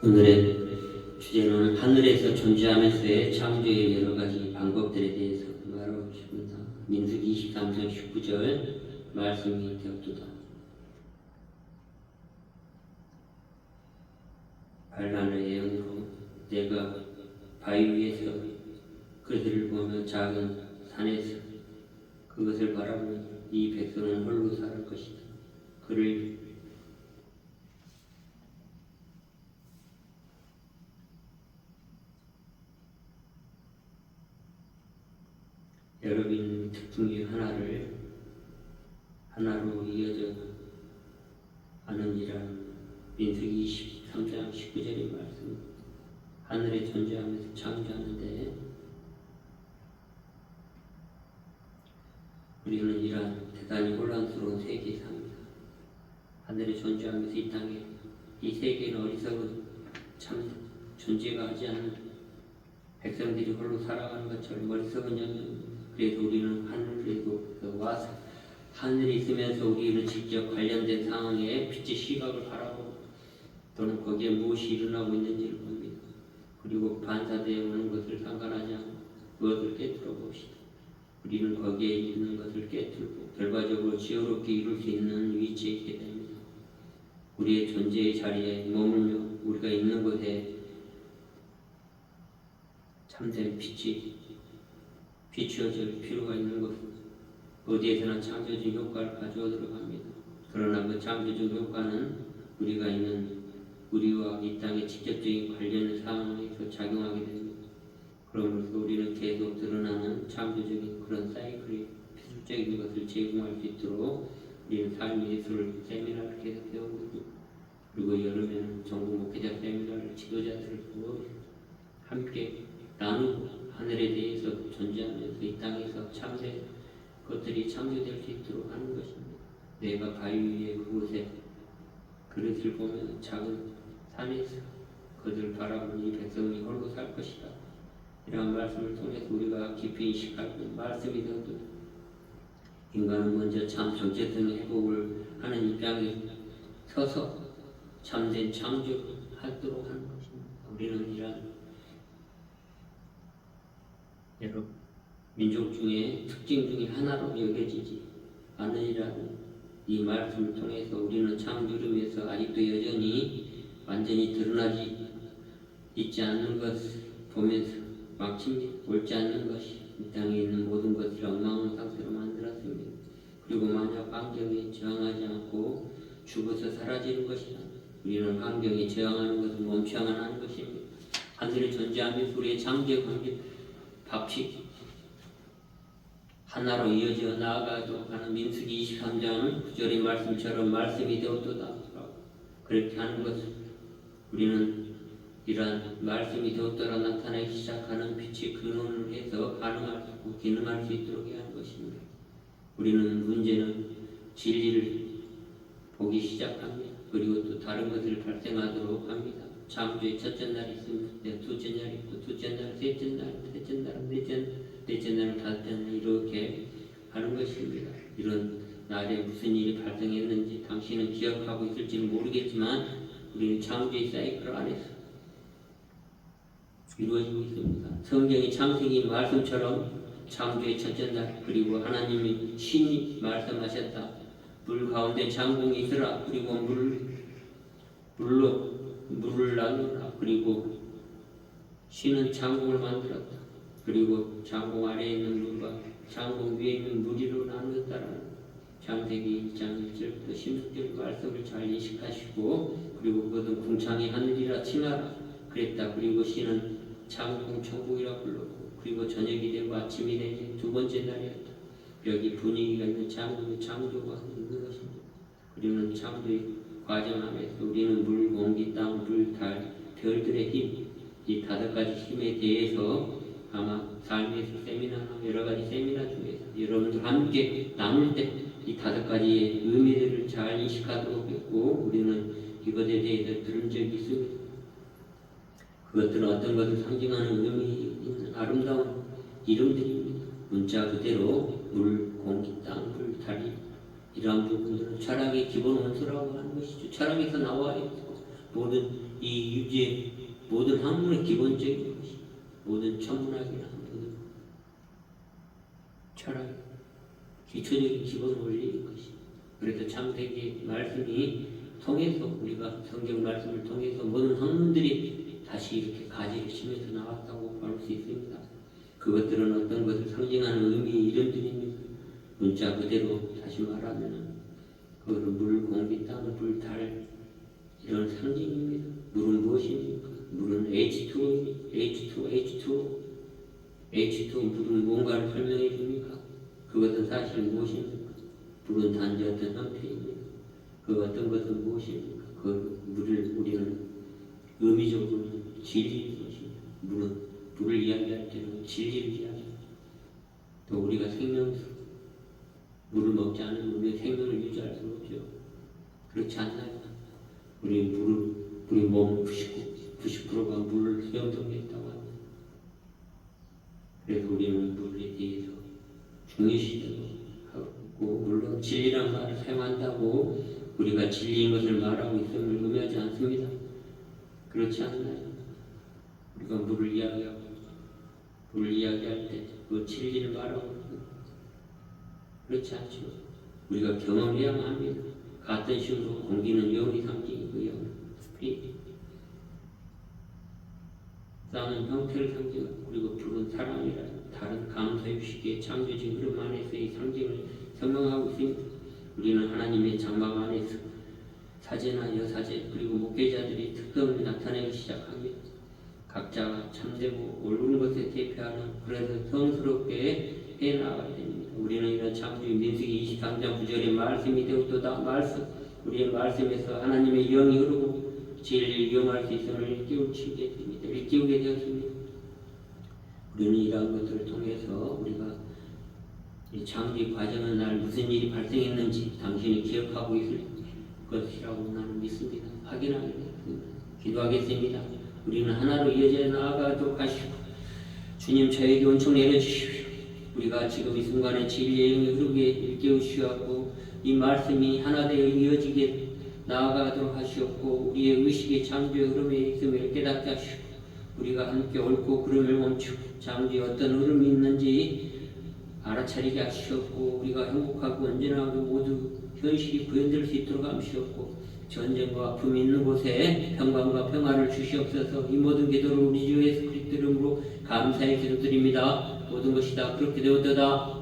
오늘의 주제는 하늘에서 존재하면서의 창조의 여러 가지 방법들에 대해서 말하겠습니다. 민수기 23장 19절 말씀이 되었도다. 반란의 예언으로 내가 바위 위에서 그들을 보며 작은 산에서 그것을 바라보니 이 백성은 홀로 살 것이다. 그를 여러분 특징 중 하나로 이어져 가느니라는 민수기 23장 19절의 말씀. 하늘에 존재하면서 창조하는데 우리는 이러한 대단히 혼란스러운 세계에 삽니다. 하늘에 존재하면서 이 땅에 이 세계는 어리석은 참 존재가 하지 않는 백성들이 홀로 살아가는 것처럼 어리석은 영역입니다. 그래도 우리는 하늘에도 와서 하늘에 있으면서 우리는 직접 관련된 상황에 빛의 시각을 바라보고 또는 거기에 무엇이 일어나고 있는지를 봅니다. 그리고 반사되어 오는 것을 상관하지 않고 그것을 깨뜨려 봅시다. 우리는 거기에 있는 것을 깨뜨리고 결과적으로 지혜롭게 이룰 수 있는 위치에 있게 됩니다. 우리의 존재의 자리에 머물며 우리가 있는 곳에 참된 빛이 비추어질 필요가 있는 것, 어디에서나 창조적 효과를 가져오도록 합니다. 그러나 그 창조적 효과는 우리가 있는 우리와 이 땅의 직접적인 관련 상황에서 작용하게 됩니다. 그러면서 우리는 계속 드러나는 창조적인 그런 사이클이 필수적인 것을 제공할 수 있도록 우리는 삶의 예술을 세미나를 계속 배우고 그리고 여름에는 전국 목회자 세미나를 지도자들을 함께 나누고 하늘에 대해서 존재하면서 이 땅에서 참된 것들이 창조될 수 있도록 하는 것입니다. 내가 바위 위에 그곳에 그릇을 보면 작은 산에서 그들 바라보니 백성이 홀로 살 것이다. 이러한 말씀을 통해서 우리가 깊이 인식하고 말씀이 되어도 인간은 먼저 참 정체성의 회복을 하는 입장에 서서 참된 창조하도록 하는 것입니다. 우리는 이러한 여러 민족 중에 특징 중에 하나로 여겨지지 않으리라는 이 말씀을 통해서 우리는 창조름에서 아직도 여전히 완전히 드러나지 있지 않는 것을 보면서 막힙니다. 옳지 않는 것이 이 땅에 있는 모든 것을 엉망한 상태로 만들었습니다. 그리고 만약 환경에 저항하지 않고 죽어서 사라지는 것이다. 우리는 환경에 저항하는 것을 멈춰야만 하는 것입니다. 하늘에 존재하면서 우리의 창조의 관계 법칙 하나로 이어져 나아가도록 하는 민수기 23장 9절의 말씀처럼 말씀이 되었도다. 그렇게 하는 것을 우리는 이러한 말씀이 되었더라 나타나기 시작하는 빛의 근원을 해서 가능하고 기능할 수 있도록 해야 하는 것입니다. 우리는 문제는 진리를 보기 시작합니다. 그리고 또 다른 것을 발생하도록 합니다. 창조의 첫째 날이 있습니다. 둘째 날이 있고 둘째 날, 셋째 날, 셋째 날, 넷째 날, 다섯째 날 이렇게 하는 것입니다. 이런 날에 무슨 일이 발생했는지 당신은 기억하고 있을지는 모르겠지만 우리는 창조의 사이클 안에서 이루어지고 있습니다. 성경의 창세기 말씀처럼 창조의 첫째 날 그리고 하나님이 신이 말씀하셨다. 물 가운데 장공이 있으라. 그리고 물을 나누라. 그리고 신은 장공을 만들었다. 그리고 장공 아래에 있는 물과 장공 위에 있는 물이로 나누었다라는 창세기 1장 1절부터 16절 말씀을 잘 인식하시고 그리고 그것은 궁창의 하늘이라 칭하라 그랬다. 그리고 신은 장공 천국이라 불렀고 그리고 저녁이 되고 아침이 되니 두 번째 날이었다. 여기 분위기가 있는 창조가 있는 것입니다. 우리는 창조의 과정 안에서 우리는 물, 공기, 땅, 불, 달, 별들의 힘, 이 5가지 힘에 대해서 아마 삶에서 세미나나 여러 가지 세미나 중에서 여러분들 함께 나눌 때 이 5가지의 의미들을 잘 인식하도록 했고 우리는 이것에 대해서 들은 적이 있습니다. 그것들은 어떤 것을 상징하는 의미 있는 아름다운 이름들입니다. 문자 그대로 물, 공기, 땅, 불, 달이 이러한 부분들은 철학의 기본 원소라고 하는 것이죠. 철학에서 나와 있고 모든 이 유지의 모든 학문의 기본적인 것이 모든 천문학이나 모든 철학 기초적인 기본 원리인 것이. 그래서 창세기 말씀이 통해서 우리가 성경 말씀을 통해서 모든 학문들이 다시 이렇게 가지를 치면서 나왔다고 볼 수 있습니다. 그것들은 어떤 것을 상징하는 의미 이름들입니다. 문자 그대로 다시 말하면 그거는 물, 공기, 땅, 불, 달 이런 상징입니다. 물은 무엇입니까? 물은 H2O 물은 뭔가를 설명해 줍니까? 그것은 사실 무엇입니까? 물은 단지 어떤 형태입니다. 그 어떤 것은 무엇입니까? 그 물을 우리는 의미적으로는 진리인 것입니다. 물을 이야기할 때는 진리를 이야기합니다. 또 우리가 생명수, 물을 먹지 않으면 우리의 생명을 유지할 수 없죠. 그렇지 않나요? 우리 몸 90%가 물을 수용성에 있다고 합니다. 그래서 우리는 물에 대해서 중요시하고 물론 진리란 말을 사용한다고 우리가 진리인 것을 말하고 있음을 의미하지 않습니다. 그렇지 않나요? 우리가 물을 이야기할 때 그 진리를 말하고 있습니다. 그렇지 않죠. 우리가 경험해야만 합니다. 같은 식으로 공기는 영의 상징이고요. 스피릿. 땅은 형태를 상징하고 그리고 불은 사랑이라 다른 감사유식의 창조적 흐름 안에서의 상징을 설명하고 있습니다. 우리는 하나님의 장막 안에서 사제나 여사제 그리고 목회자들이 특성을 나타내기 시작합니다. 각자가 참되고 옳은 것을 대표하는 그래서 성스럽게 해나가야 됩니다. 우리는 이런 창조의 민수기 23장 9절의 말씀이 되었도다. 우리의 말씀에서 하나님의 영이 흐르고 진리를 이용할 수 있음을 일깨우게 되었습니다. 우리는 이러한 것들을 통해서 우리가 이 창조의 과정의 날 무슨 일이 발생했는지 당신이 기억하고 있을 것이라고 나는 믿습니다. 확인하게 되었습니다. 기도하겠습니다. 우리는 하나로 이어져 나아가도록 하시고 주님 저에게 은총 내려주십시오. 우리가 지금 이 순간에 진리의 영이 흐르게 일깨우시고 이 말씀이 하나 되어 이어지게 나아가도록 하시옵고 우리의 의식의 창조의 흐름에 있음을 깨닫게 하시고 우리가 함께 옳고 그름을 멈추고 창조에 어떤 흐름이 있는지 알아차리게 하시옵고 우리가 행복하고 온전하고 모두 현실이 구현될 수 있도록 하시옵고 전쟁과 아픔이 있는 곳에 평강과 평화를 주시옵소서. 이 모든 기도를 우리 주 예수 그리스도 이름으로 감사의 기도드립니다. 모든 것이 다 그렇게 되었도다.